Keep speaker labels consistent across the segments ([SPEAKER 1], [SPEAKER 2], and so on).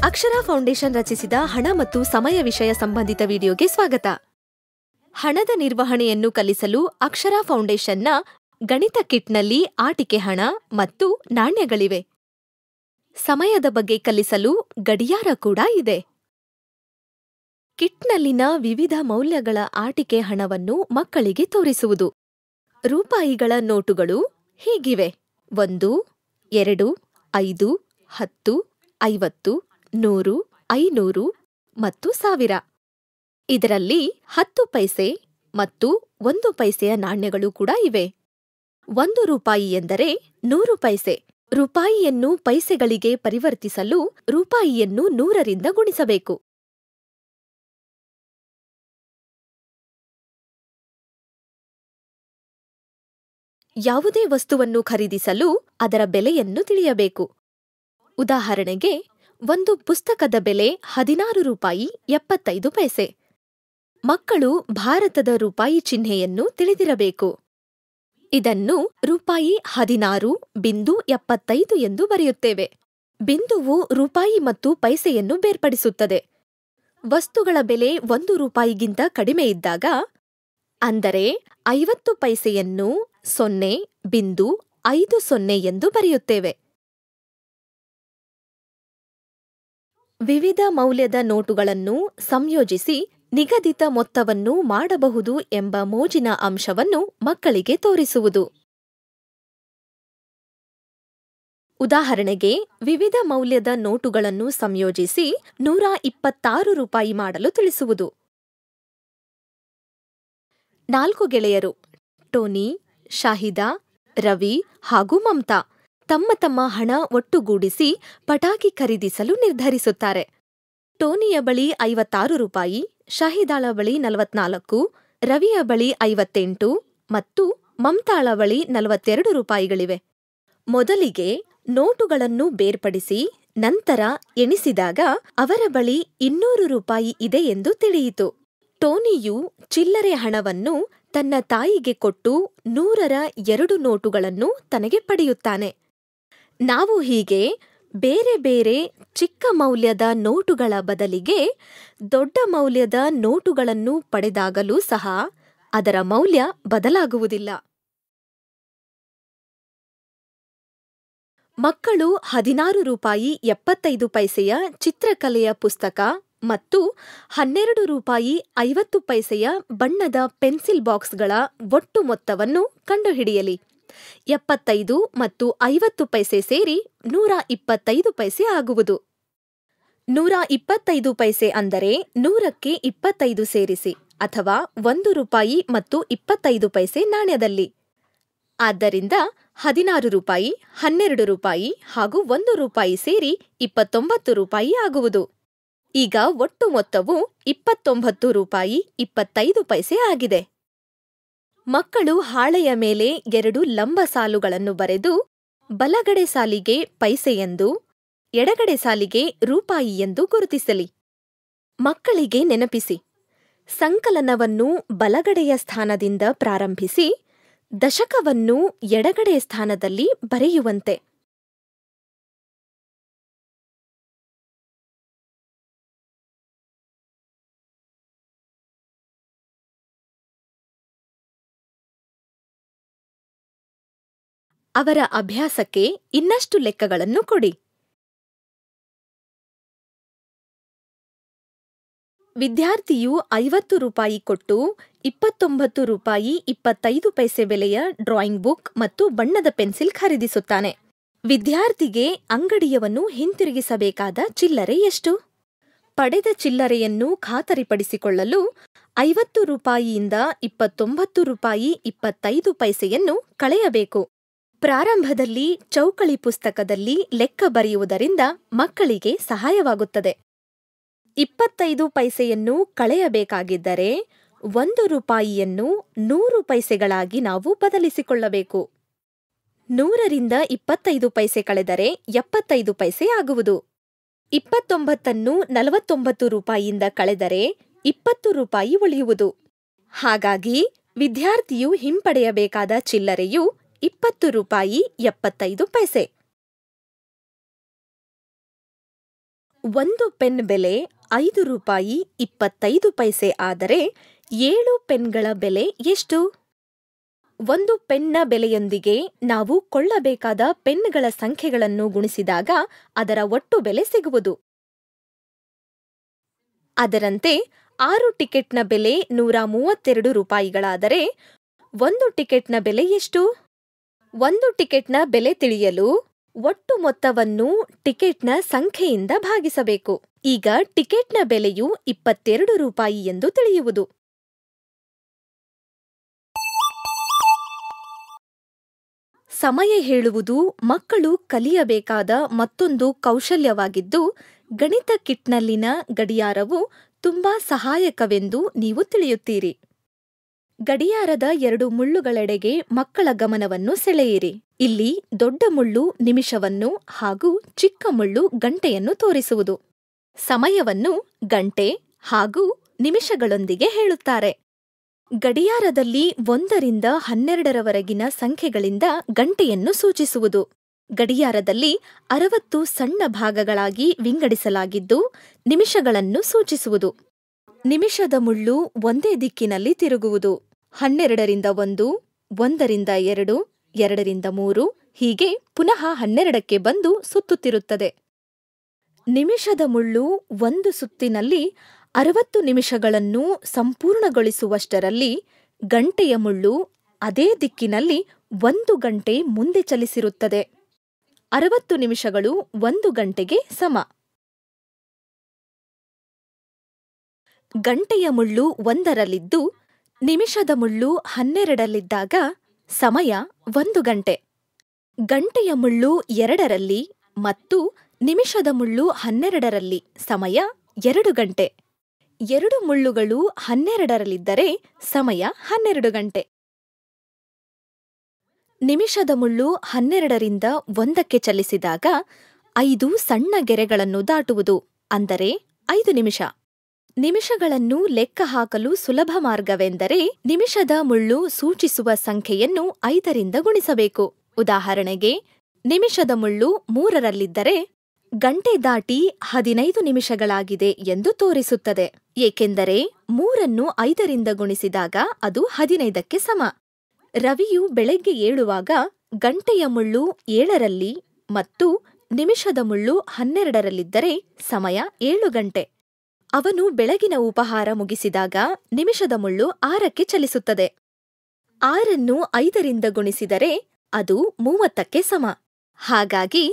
[SPEAKER 1] ಅಕ್ಷರ foundation ರಚಿಸಿದ ಹಣ ಮತ್ತು ಸಮಯ ವಿಷಯ ಸಂಬಂಧಿತ ವಿಡಿಯೋಗೆ ಸ್ವಾಗತ. ಹಣದ ನಿರ್ವಹಣೆಯನ್ನು ಕಲಿಸಲು ಅಕ್ಷರ ಫೌಂಡೇಶನ್ನ ಗಣಿತ ಕಿಟ್ನಲ್ಲಿ ಆಟಿಕೆ ಹಣ ಮತ್ತು ನಾಣ್ಯಗಳಿವೆ. ಸಮಯದ ಬಗ್ಗೆ ಕಲಿಸಲು ಗಡಿಯಾರ ಕೂಡ ಇದೆ. ಕಿಟ್ನಲ್ಲಿನ ವಿವಿಧ ಮೌಲ್ಯಗಳ ಆಟಿಕೆ ಹಣವನ್ನು ಮಕ್ಕಳಿಗೆ ತೋರಿಸುವುದು. ರೂಪಾಯಿಗಳ ನೋಟುಗಳು ಹೀಗಿವೆ: 1, 2, 5, 10, 50, 100, 500 ಮತ್ತು 1000. ಇದರಲ್ಲಿ 10 ಪೈಸೆ ಮತ್ತು 1 ಪೈಸೆಯ ನಾಣ್ಯಗಳು ಕೂಡ ಇವೆ. 1 ರೂಪಾಯಿ ಎಂದರೆ 100 ಪೈಸೆ. ರೂಪಾಯಿಯನ್ನು ಪೈಸೆಗಳಿಗೆ ಪರಿವರ್ತಿಸಲು ರೂಪಾಯಿಯನ್ನು 100ರಿಂದ ಗುಣಿಸಬೇಕು. ಯಾವುದೇ ವಸ್ತುವನ್ನು ಖರೀದಿಸಲು ಅದರ ಬೆಲೆಯನ್ನು ತಿಳಿಯಬೇಕು. ಉದಾಹರಣೆಗೆ, ಒಂದು ಪುಸ್ತಕದ ಬೆಲೆ 16 ರೂಪಾಯಿ 75 ಪೈಸೆ. ಮಕ್ಕಳು ಭಾರತದ ರೂಪಾಯಿ ಚಿಹ್ನೆಯನ್ನು ತಿಳಿದಿರಬೇಕು. ಇದನ್ನು ರೂಪಾಯಿ 16.75 ಎಂದು ಬರೆಯುತ್ತೇವೆ. ಬಿಂದುವು ರೂಪಾಯಿ ಮತ್ತು ಪೈಸೆಯನ್ನು ಬೇರ್ಪಡಿಸುತ್ತದೆ. ವಸ್ತುಗಳ ಬೆಲೆ 1 ರೂಪಾಯಿಗಿಂತ ಕಡಿಮೆ ಇದ್ದಾಗ, ಅಂದರೆ 50 ಪೈಸೆಯನ್ನು 0.50 ಎಂದು ಬರೆಯುತ್ತೇವೆ. ವಿವಿಧ ಮೌಲ್ಯದ ನೋಟುಗಳನ್ನು ಸಂಯೋಜಿಸಿ ನಿಗದಿತ ಮೊತ್ತವನ್ನು ಮಾಡಬಹುದು ಎಂಬ ಮೋಜಿನ ಅಂಶವನ್ನು ಮಕ್ಕಳಿಗೆ ತೋರಿಸುವುದು. ಉದಾಹರಣೆಗೆ, ವಿವಿಧ ಮೌಲ್ಯದ ನೋಟುಗಳನ್ನು ಸಂಯೋಜಿಸಿ 126 ರೂಪಾಯಿ ಮಾಡಲು ತಿಳಿಸುವುದು. 4 ಗೆಳೆಯರು ಟೋನಿ, ಶಾಹಿದಾ, ರವಿ ಹಾಗೂ ಮಮತಾ ತಮ್ಮ ತಮ್ಮ ಹಣ ಒಟ್ಟುಗೂಡಿಸಿ ಪಟಾಕಿ ಖರೀದಿಸಲು ನಿರ್ಧರಿಸುತ್ತಾರೆ. ಟೋನಿಯ ಬಳಿ 56 ರೂಪಾಯಿ, ಶಾಹಿದಾಳ ಬಳಿ 44, ರವಿಯ ಬಳಿ 58 ಮತ್ತು ಮಮತಾಳ ಬಳಿ 42 ರೂಪಾಯಿಗಳಿವೆ. ಮೊದಲಿಗೆ ನೋಟುಗಳನ್ನು ಬೇರ್ಪಡಿಸಿ ನಂತರ ಎಣಿಸಿದಾಗ ಅವರ ಬಳಿ 200 ರೂಪಾಯಿ ಇದೆ ಎಂದು ತಿಳಿಯಿತು. ಟೋನಿಯು ಚಿಲ್ಲರೆ ಹಣವನ್ನು ತನ್ನ ತಾಯಿಗೆ ಕೊಟ್ಟು 100ರ 2 ನೋಟುಗಳನ್ನು ತನಗೆ ಪಡೆಯುತ್ತಾನೆ. ನಾವು ಹೀಗೆ ಬೇರೆ ಬೇರೆ ಚಿಕ್ಕ ಮೌಲ್ಯದ ನೋಟುಗಳ ಬದಲಿಗೆ ದೊಡ್ಡ ಮೌಲ್ಯದ ನೋಟುಗಳನ್ನು ಪಡೆದಾಗಲೂ ಸಹ ಅದರ ಮೌಲ್ಯ ಬದಲಾಗುವುದಿಲ್ಲ. ಮಕ್ಕಳು 16 ರೂಪಾಯಿ 75 ಪೈಸೆಯ ಚಿತ್ರಕಲೆಯ ಪುಸ್ತಕ ಮತ್ತು 12 ರೂಪಾಯಿ 50 ಪೈಸೆಯ ಬಣ್ಣದ ಪೆನ್ಸಿಲ್ ಬಾಕ್ಸ್ಗಳ ಒಟ್ಟು ಮೊತ್ತವನ್ನು ಕಂಡುಹಿಡಿಯಲಿ. 75 ಮತ್ತು 50 ಪೈಸೆ ಸೇರಿ 125 ಪೈಸೆ ಆಗುವುದು. 125 ಪೈಸೆ ಅಂದರೆ 100ಕ್ಕೆ 25 ಸೇರಿಸಿ, ಅಥವಾ 1 ರೂಪಾಯಿ ಮತ್ತು 25 ಪೈಸೆ ನಾಣ್ಯದಲ್ಲಿ. ಆದ್ದರಿಂದ 16 ರೂಪಾಯಿ, 12 ರೂಪಾಯಿ ಹಾಗೂ 1 ರೂಪಾಯಿ ಸೇರಿ 29 ರೂಪಾಯಿ ಆಗುವುದು. ಈಗ ಒಟ್ಟು ಮೊತ್ತವು 29 ರೂಪಾಯಿ 25 ಪೈಸೆ ಆಗಿದೆ. ಮಕ್ಕಳು ಹಾಳೆಯ ಮೇಲೆ 2 ಲಂಬ ಸಾಲುಗಳನ್ನು ಬರೆದು ಬಲಗಡೆ ಸಾಲಿಗೆ ಪೈಸೆ ಎಂದು, ಎಡಗಡೆ ಸಾಲಿಗೆ ರೂಪಾಯಿ ಎಂದು ಗುರುತಿಸಲಿ. ಮಕ್ಕಳಿಗೆ ನೆನಪಿಸಿ, ಸಂಕಲನವನ್ನು ಬಲಗಡೆಯ ಸ್ಥಾನದಿಂದ ಪ್ರಾರಂಭಿಸಿ ದಶಕವನ್ನು ಎಡಗಡೆಯ ಸ್ಥಾನದಲ್ಲಿ ಬರೆಯುವಂತೆ. ಅವರ ಅಭ್ಯಾಸಕ್ಕೆ ಇನ್ನಷ್ಟು ಲೆಕ್ಕಗಳನ್ನು ಕೊಡಿ. ವಿದ್ಯಾರ್ಥಿಯು 50 ರೂಪಾಯಿ ಕೊಟ್ಟು 29 ರೂಪಾಯಿ 25 ಪೈಸೆ ಬೆಲೆಯ ಡ್ರಾಯಿಂಗ್ ಬುಕ್ ಮತ್ತು ಬಣ್ಣದ ಪೆನ್ಸಿಲ್ ಖರೀದಿಸುತ್ತಾನೆ. ವಿದ್ಯಾರ್ಥಿಗೆ ಅಂಗಡಿಯವನು ಹಿಂತಿರುಗಿಸಬೇಕಾದ ಚಿಲ್ಲರೆ ಎಷ್ಟು? ಪಡೆದ ಚಿಲ್ಲರೆಯನ್ನು ಖಾತರಿಪಡಿಸಿಕೊಳ್ಳಲು 50 ರೂಪಾಯಿಯಿಂದ 29 ರೂಪಾಯಿ 25 ಪೈಸೆಯನ್ನು ಕಳೆಯಬೇಕು. ಪ್ರಾರಂಭದಲ್ಲಿ ಚೌಕಳಿ ಪುಸ್ತಕದಲ್ಲಿ ಲೆಕ್ಕ ಬರೆಯುವುದರಿಂದ ಮಕ್ಕಳಿಗೆ ಸಹಾಯವಾಗುತ್ತದೆ. 25 ಪೈಸೆಯನ್ನು ಕಳೆಯಬೇಕಾಗಿದ್ದರೆ 1 ರೂಪಾಯಿಯನ್ನು 100 ಪೈಸೆಗಳಾಗಿ ನಾವು ಬದಲಿಸಿಕೊಳ್ಳಬೇಕು. 100ರಿಂದ 25 ಪೈಸೆ ಕಳೆದರೆ 75 ಪೈಸೆ ಆಗುವುದು. 29ನ್ನು 49 ರೂಪಾಯಿಯಿಂದ ಕಳೆದರೆ 20 ರೂಪಾಯಿ ಉಳಿಯುವುದು. ಹಾಗಾಗಿ ವಿದ್ಯಾರ್ಥಿಯು ಹಿಂಪಡೆಯಬೇಕಾದ ಚಿಲ್ಲರೆಯು 20 ರೂಪಾಯಿ 75 ಪೈಸೆ. ಒಂದು ಪೆನ್ ಬೆಲೆ 5 ರೂಪಾಯಿ 25 ಪೈಸೆ ಆದರೆ 7 ಪೆನ್ಗಳ ಬೆಲೆ ಎಷ್ಟು? ಒಂದು ಪೆನ್ನ ಬೆಲೆಯೊಂದಿಗೆ ನಾವು ಕೊಳ್ಳಬೇಕಾದ ಪೆನ್ಗಳ ಸಂಖ್ಯೆಗಳನ್ನು ಗುಣಿಸಿದಾಗ ಅದರ ಒಟ್ಟು ಬೆಲೆ ಸಿಗುವುದು. ಅದರಂತೆ 6 ಟಿಕೆಟ್ನ ಬೆಲೆ 132 ರೂಪಾಯಿಗಳಾದರೆ ಒಂದು ಟಿಕೆಟ್ನ ಬೆಲೆ ಎಷ್ಟು? ಒಂದು ಟಿಕೆಟ್ನ ಬೆಲೆ ತಿಳಿಯಲು ಒಟ್ಟು ಮೊತ್ತವನ್ನು ಟಿಕೆಟ್ನ ಸಂಖ್ಯೆಯಿಂದ ಭಾಗಿಸಬೇಕು. ಈಗ ಟಿಕೆಟ್ನ ಬೆಲೆಯು 22 ರೂಪಾಯಿ ಎಂದು ತಿಳಿಯುವುದು. ಸಮಯ ಹೇಳುವುದು ಮಕ್ಕಳು ಕಲಿಯಬೇಕಾದ ಮತ್ತೊಂದು ಕೌಶಲ್ಯವಾಗಿದ್ದು, ಗಣಿತ ಕಿಟ್ನಲ್ಲಿನ ಗಡಿಯಾರವು ತುಂಬಾ ಸಹಾಯಕವೆಂದು ನೀವು ತಿಳಿಯುತ್ತೀರಿ. ಗಡಿಯಾರದ 2 ಮುಳ್ಳುಗಳೆಡೆಗೆ ಮಕ್ಕಳ ಗಮನವನ್ನು ಸೆಳೆಯಿರಿ. ಇಲ್ಲಿ ದೊಡ್ಡ ಮುಳ್ಳು ನಿಮಿಷವನ್ನು ಹಾಗೂ ಚಿಕ್ಕ ಮುಳ್ಳು ಗಂಟೆಯನ್ನು ತೋರಿಸುವುದು. ಸಮಯವನ್ನು ಗಂಟೆ ಹಾಗೂ ನಿಮಿಷಗಳೊಂದಿಗೆ ಹೇಳುತ್ತಾರೆ. ಗಡಿಯಾರದಲ್ಲಿ 1 ರಿಂದ 12ರವರೆಗಿನ ಸಂಖ್ಯೆಗಳಿಂದ ಗಂಟೆಯನ್ನು ಸೂಚಿಸುವುದು. ಗಡಿಯಾರದಲ್ಲಿ 60 ಸಣ್ಣ ಭಾಗಗಳಾಗಿ ವಿಂಗಡಿಸಲಾಗಿದ್ದು ನಿಮಿಷಗಳನ್ನು ಸೂಚಿಸುವುದು. ನಿಮಿಷದ ಮುಳ್ಳು ಒಂದೇ ದಿಕ್ಕಿನಲ್ಲಿ ತಿರುಗುವುದು. 12 ರಿಂದ 1, 1 ರಿಂದ 2, 2 ರಿಂದ 3 ಹೀಗೆ ಪುನಃ 12ಕ್ಕೆ ಬಂದು ಸುತ್ತುತ್ತಿರುತ್ತದೆ. ನಿಮಿಷದ ಮುಳ್ಳು ಒಂದು ಸುತ್ತಿನಲ್ಲಿ 60 ನಿಮಿಷಗಳನ್ನು ಸಂಪೂರ್ಣಗೊಳಿಸುವಷ್ಟರಲ್ಲಿ ಗಂಟೆಯ ಮುಳ್ಳು ಅದೇ ದಿಕ್ಕಿನಲ್ಲಿ 1 ಗಂಟೆ ಮುಂದೆ ಚಲಿಸಿರುತ್ತದೆ. 60 ನಿಮಿಷಗಳು 1 ಗಂಟೆಗೆ ಸಮ. ಗಂಟೆಯ ಮುಳ್ಳು 1ರಲ್ಲಿದ್ದು ನಿಮಿಷದ ಮುಳ್ಳು 12ರಲ್ಲಿದ್ದಾಗ ಸಮಯ 1 ಗಂಟೆ. ಗಂಟೆಯ ಮುಳ್ಳು 2ರಲ್ಲಿ ಮತ್ತು ನಿಮಿಷದ ಮುಳ್ಳು 12ರಲ್ಲಿ ಸಮಯ 2 ಗಂಟೆ. 2 ಮುಳ್ಳುಗಳು 12ರಲ್ಲಿದ್ದರೆ ಸಮಯ 12 ಗಂಟೆ. ನಿಮಿಷದ ಮುಳ್ಳು 12ರಿಂದ 1ಕ್ಕೆ ಚಲಿಸಿದಾಗ 5 ಸಣ್ಣ ಗೆರೆಗಳನ್ನು ದಾಟುವುದು, ಅಂದರೆ 5 ನಿಮಿಷ. ನಿಮಿಷಗಳನ್ನು ಲೆಕ್ಕ ಹಾಕಲು ಸುಲಭ ಮಾರ್ಗವೆಂದರೆ ನಿಮಿಷದ ಮುಳ್ಳು ಸೂಚಿಸುವ ಸಂಖ್ಯೆಯನ್ನು 5ರಿಂದ ಗುಣಿಸಬೇಕು. ಉದಾಹರಣೆಗೆ, ನಿಮಿಷದ ಮುಳ್ಳು 3ರಲ್ಲಿದ್ದರೆ ಗಂಟೆ ದಾಟಿ 15 ನಿಮಿಷಗಳಾಗಿದೆ ಎಂದು ತೋರಿಸುತ್ತದೆ, ಏಕೆಂದರೆ 3ಅನ್ನು 5ರಿಂದ ಗುಣಿಸಿದಾಗ ಅದು 15ಕ್ಕೆ ಸಮ. ರವಿಯು ಬೆಳಗ್ಗೆ ಏಳುವಾಗ ಗಂಟೆಯ ಮುಳ್ಳು 7ರಲ್ಲಿ ಮತ್ತು ನಿಮಿಷದ ಮುಳ್ಳು 12ರಲ್ಲಿದ್ದರೆ ಸಮಯ 7 ಗಂಟೆ. ಅವನು ಬೆಳಗಿನ ಉಪಹಾರ ಮುಗಿಸಿದಾಗ ನಿಮಿಷದ ಮುಳ್ಳು 6ಕ್ಕೆ ಚಲಿಸುತ್ತದೆ. 6ಅನ್ನು 5ರಿಂದ ಗುಣಿಸಿದರೆ ಅದು 30ಕ್ಕೆ ಸಮ. ಹಾಗಾಗಿ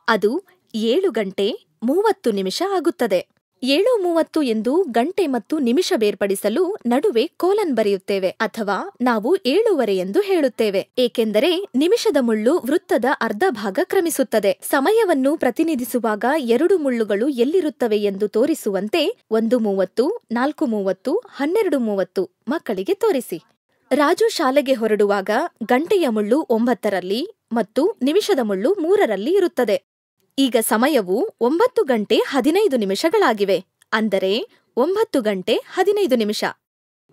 [SPEAKER 1] ಅದು 7 ಗಂಟೆ 30 ನಿಮಿಷ ಆಗುತ್ತದೆ. 7:30 ಎಂದು ಗಂಟೆ ಮತ್ತು ನಿಮಿಷ ಬೇರ್ಪಡಿಸಲು ನಡುವೆ ಕೋಲನ್ ಬರೆಯುತ್ತೇವೆ ಅಥವಾ ನಾವು 7:15 ಎಂದು ಹೇಳುತ್ತೇವೆ, ಏಕೆಂದರೆ ನಿಮಿಷದ ಮುಳ್ಳು ವೃತ್ತದ ಅರ್ಧ ಭಾಗ ಕ್ರಮಿಸುತ್ತದೆ. ಸಮಯವನ್ನು ಪ್ರತಿನಿಧಿಸುವಾಗ 2 ಮುಳ್ಳುಗಳು ಎಲ್ಲಿರುತ್ತವೆ ಎಂದು ತೋರಿಸುವಂತೆ 1:30, 4:30, 12:30 ಮಕ್ಕಳಿಗೆ ತೋರಿಸಿ. ರಾಜು ಶಾಲೆಗೆ ಹೊರಡುವಾಗ ಗಂಟೆಯ ಮುಳ್ಳು 9ರಲ್ಲಿ ಮತ್ತು ನಿಮಿಷದ ಮುಳ್ಳು 3ರಲ್ಲಿ ಇರುತ್ತದೆ. ಈಗ ಸಮಯವು 9 ಗಂಟೆ 15 ನಿಮಿಷಗಳಾಗಿವೆ, ಅಂದರೆ 9 ಗಂಟೆ 15 ನಿಮಿಷ.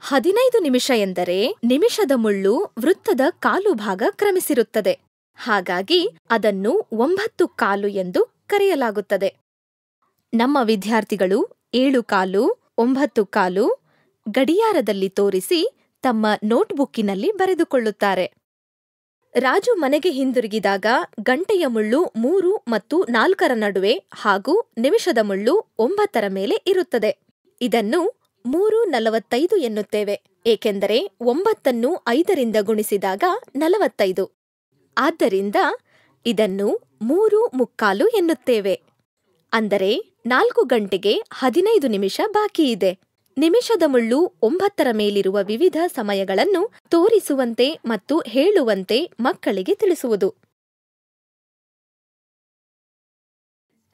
[SPEAKER 1] 15 ನಿಮಿಷ ಎಂದರೆ ನಿಮಿಷದ ಮುಳ್ಳು ವೃತ್ತದ ಕಾಲು ಭಾಗ ಕ್ರಮಿಸಿರುತ್ತದೆ. ಹಾಗಾಗಿ ಅದನ್ನು 9:15 ಎಂದು ಕರೆಯಲಾಗುತ್ತದೆ. ನಮ್ಮ ವಿದ್ಯಾರ್ಥಿಗಳು 7:15, 9:15 ಗಡಿಯಾರದಲ್ಲಿ ತೋರಿಸಿ ತಮ್ಮ ನೋಟ್ಬುಕ್ಕಿನಲ್ಲಿ ಬರೆದುಕೊಳ್ಳುತ್ತಾರೆ. ರಾಜು ಮನೆಗೆ ಹಿಂದಿರುಗಿದಾಗ ಗಂಟೆಯ ಮುಳ್ಳು 3 ಮತ್ತು 4ರ ನಡುವೆ ಹಾಗೂ ನಿಮಿಷದ ಮುಳ್ಳು 9ರ ಮೇಲೆ ಇರುತ್ತದೆ. ಇದನ್ನು 3:45 ಎನ್ನುತ್ತೇವೆ, ಏಕೆಂದರೆ 9ಅನ್ನು 5ರಿಂದ ಗುಣಿಸಿದಾಗ 45. ಆದ್ದರಿಂದ ಇದನ್ನು 3:45 ಎನ್ನುತ್ತೇವೆ. ಅಂದರೆ 4 ಗಂಟೆಗೆ 15 ನಿಮಿಷ ಬಾಕಿಯಿದೆ. ನಿಮಿಷದ ಮುಳ್ಳು 9ರ ಮೇಲಿರುವ ವಿವಿಧ ಸಮಯಗಳನ್ನು ತೋರಿಸುವಂತೆ ಮತ್ತು ಹೇಳುವಂತೆ ಮಕ್ಕಳಿಗೆ ತಿಳಿಸುವುದು.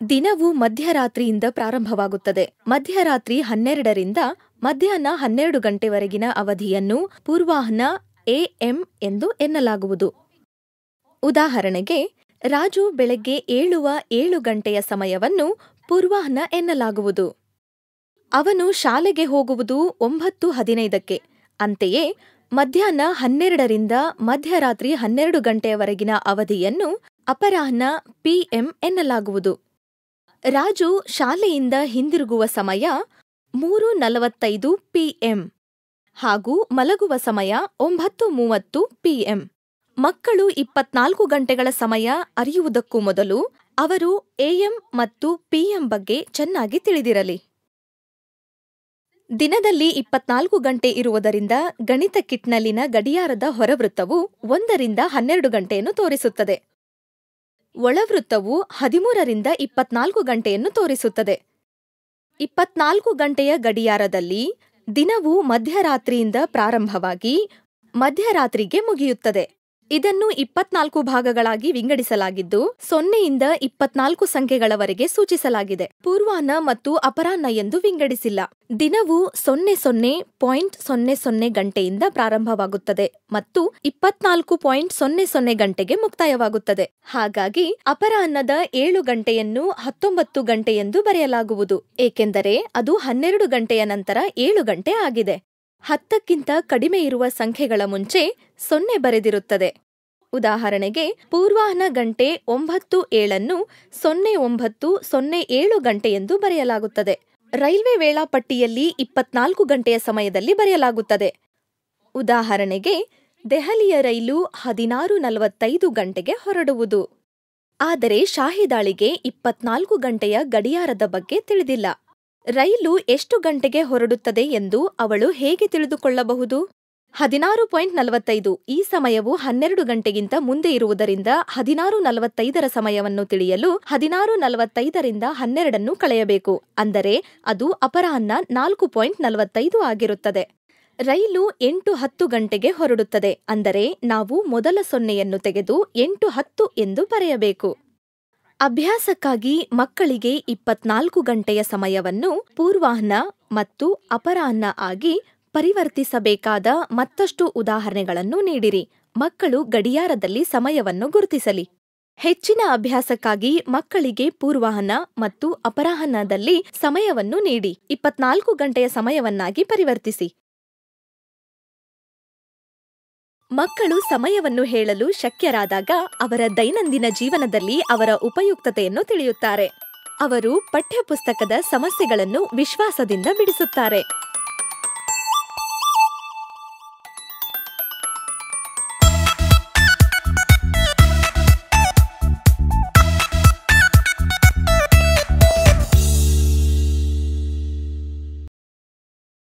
[SPEAKER 1] ದಿನವು ಮಧ್ಯರಾತ್ರಿಯಿಂದ ಪ್ರಾರಂಭವಾಗುತ್ತದೆ. ಮಧ್ಯರಾತ್ರಿ 12ರಿಂದ ಮಧ್ಯಾಹ್ನ 12 ಗಂಟೆವರೆಗಿನ ಅವಧಿಯನ್ನು ಪೂರ್ವಾಹ್ನ AM ಎಂದು ಎನ್ನಲಾಗುವುದು. ಉದಾಹರಣೆಗೆ, ರಾಜು ಬೆಳಗ್ಗೆ ಏಳುವ 7 ಗಂಟೆಯ ಸಮಯವನ್ನು ಪೂರ್ವಾಹ್ನ ಎನ್ನಲಾಗುವುದು. ಅವನು ಶಾಲೆಗೆ ಹೋಗುವುದು 9:15ಕ್ಕೆ. ಅಂತೆಯೇ ಮಧ್ಯಾಹ್ನ 12ರಿಂದ ಮಧ್ಯರಾತ್ರಿ 12 ಗಂಟೆಯವರೆಗಿನ ಅವಧಿಯನ್ನು ಅಪರಾಹ್ನ PM ಎನ್ನಲಾಗುವುದು. ರಾಜು ಶಾಲೆಯಿಂದ ಹಿಂದಿರುಗುವ ಸಮಯ 3:45 PM ಹಾಗೂ ಮಲಗುವ ಸಮಯ 9:30 PM. ಮಕ್ಕಳು 24 ಗಂಟೆಗಳ ಸಮಯ ಅರಿಯುವುದಕ್ಕೂ ಮೊದಲು ಅವರು AM ಮತ್ತು PM ಬಗ್ಗೆ ಚೆನ್ನಾಗಿ ತಿಳಿದಿರಲಿ. ದಿನದಲ್ಲಿ 24 ಗಂಟೆ ಇರುವುದರಿಂದ ಗಣಿತ ಕಿಟ್ನಲ್ಲಿನ ಗಡಿಯಾರದ ಹೊರವೃತ್ತವು 1 ರಿಂದ 12 ಗಂಟೆಯನ್ನು ತೋರಿಸುತ್ತದೆ. ಒಳವೃತ್ತವು 13 ರಿಂದ 24 ಗಂಟೆಯನ್ನು ತೋರಿಸುತ್ತದೆ. 24 ಗಂಟೆಯ ಗಡಿಯಾರದಲ್ಲಿ ದಿನವು ಮಧ್ಯರಾತ್ರಿಯಿಂದ ಪ್ರಾರಂಭವಾಗಿ ಮಧ್ಯರಾತ್ರಿಗೆ ಮುಗಿಯುತ್ತದೆ. ಇದನ್ನು 24 ಭಾಗಗಳಾಗಿ ವಿಂಗಡಿಸಲಾಗಿದ್ದು 0 ಯಿಂದ 24 ಸಂಖ್ಯೆಗಳವರೆಗೆ ಸೂಚಿಸಲಾಗಿದೆ. ಪೂರ್ವಾಹ್ನ ಮತ್ತು ಅಪರಾಹ್ನ ಎಂದು ವಿಂಗಡಿಸಿಲ್ಲ. ದಿನವು 00:00 ಗಂಟೆಯಿಂದ ಪ್ರಾರಂಭವಾಗುತ್ತದೆ ಮತ್ತು 24:00 ಗಂಟೆಗೆ ಮುಕ್ತಾಯವಾಗುತ್ತದೆ. ಹಾಗಾಗಿ ಅಪರಾಹ್ನದ 7 ಗಂಟೆಯನ್ನು 19 ಗಂಟೆ ಎಂದು ಬರೆಯಲಾಗುವುದು, ಏಕೆಂದರೆ ಅದು 12 ಗಂಟೆಯ ನಂತರ 7 ಗಂಟೆ ಆಗಿದೆ. 10ಕ್ಕಿಂತ ಕಡಿಮೆ ಇರುವ ಸಂಖ್ಯೆಗಳ ಮುಂಚೆ 0 ಬರೆದಿರುತ್ತದೆ. ಉದಾಹರಣೆಗೆ ಪೂರ್ವಾಹ್ನ ಗಂಟೆ 9:07 09:07 ಗಂಟೆ ಎಂದು ಬರೆಯಲಾಗುತ್ತದೆ. ರೈಲ್ವೆ ವೇಳಾಪಟ್ಟಿಯಲ್ಲಿ 24 ಗಂಟೆಯ ಸಮಯದಲ್ಲಿ ಬರೆಯಲಾಗುತ್ತದೆ. ಉದಾಹರಣೆಗೆ ದೆಹಲಿಯ ರೈಲು 16:45 ಗಂಟೆಗೆ ಹೊರಡುವುದು. ಆದರೆ ಶಾಹಿದಾಳಿಗೆ 24 ಗಂಟೆಯ ಗಡಿಯಾರದ ಬಗ್ಗೆ ತಿಳಿದಿಲ್ಲ. ರೈಲು ಎಷ್ಟು ಗಂಟೆಗೆ ಹೊರಡುತ್ತದೆ ಎಂದು ಅವಳು ಹೇಗೆ ತಿಳಿದುಕೊಳ್ಳಬಹುದು? 16:45 ಈ ಸಮಯವು 12 ಗಂಟೆಗಿಂತ ಮುಂದೆ ಇರುವುದರಿಂದ 16:45 ಸಮಯವನ್ನು ತಿಳಿಯಲು 16:45 ರಿಂದ 12 ಕಳೆಯಬೇಕು, ಅಂದರೆ ಅದು ಅಪರಾಹ್ನ 4:45 ಆಗಿರುತ್ತದೆ. ರೈಲು 8:10 ಗಂಟೆಗೆ ಹೊರಡುತ್ತದೆ, ಅಂದರೆ ನಾವು ಮೊದಲ 0ಯನ್ನು ತೆಗೆದು 8:10 ಎಂದು ಬರೆಯಬೇಕು. ಅಭ್ಯಾಸಕ್ಕಾಗಿ ಮಕ್ಕಳಿಗೆ 24 ಗಂಟೆಯ ಸಮಯವನ್ನು ಪೂರ್ವಾಹ್ನ ಮತ್ತು ಅಪರಾಹ್ನ ಆಗಿ ಪರಿವರ್ತಿಸಬೇಕಾದ ಮತ್ತಷ್ಟು ಉದಾಹರಣೆಗಳನ್ನು ನೀಡಿರಿ. ಮಕ್ಕಳು ಗಡಿಯಾರದಲ್ಲಿ ಸಮಯವನ್ನು ಗುರುತಿಸಲಿ. ಹೆಚ್ಚಿನ ಅಭ್ಯಾಸಕ್ಕಾಗಿ ಮಕ್ಕಳಿಗೆ ಪೂರ್ವಾಹ್ನ ಮತ್ತು ಅಪರಾಹ್ನದಲ್ಲಿ ಸಮಯವನ್ನು ನೀಡಿ 24 ಗಂಟೆಯ ಸಮಯವನ್ನಾಗಿ ಪರಿವರ್ತಿಸಿ. ಮಕ್ಕಳು ಸಮಯವನ್ನು ಹೇಳಲು ಶಕ್ಯರಾದಾಗ ಅವರ ದೈನಂದಿನ ಜೀವನದಲ್ಲಿ ಅವರ ಉಪಯುಕ್ತತೆಯನ್ನು ತಿಳಿಯುತ್ತಾರೆ. ಅವರು ಪಠ್ಯಪುಸ್ತಕದ ಸಮಸ್ಯೆಗಳನ್ನು ವಿಶ್ವಾಸದಿಂದ ಬಿಡಿಸುತ್ತಾರೆ.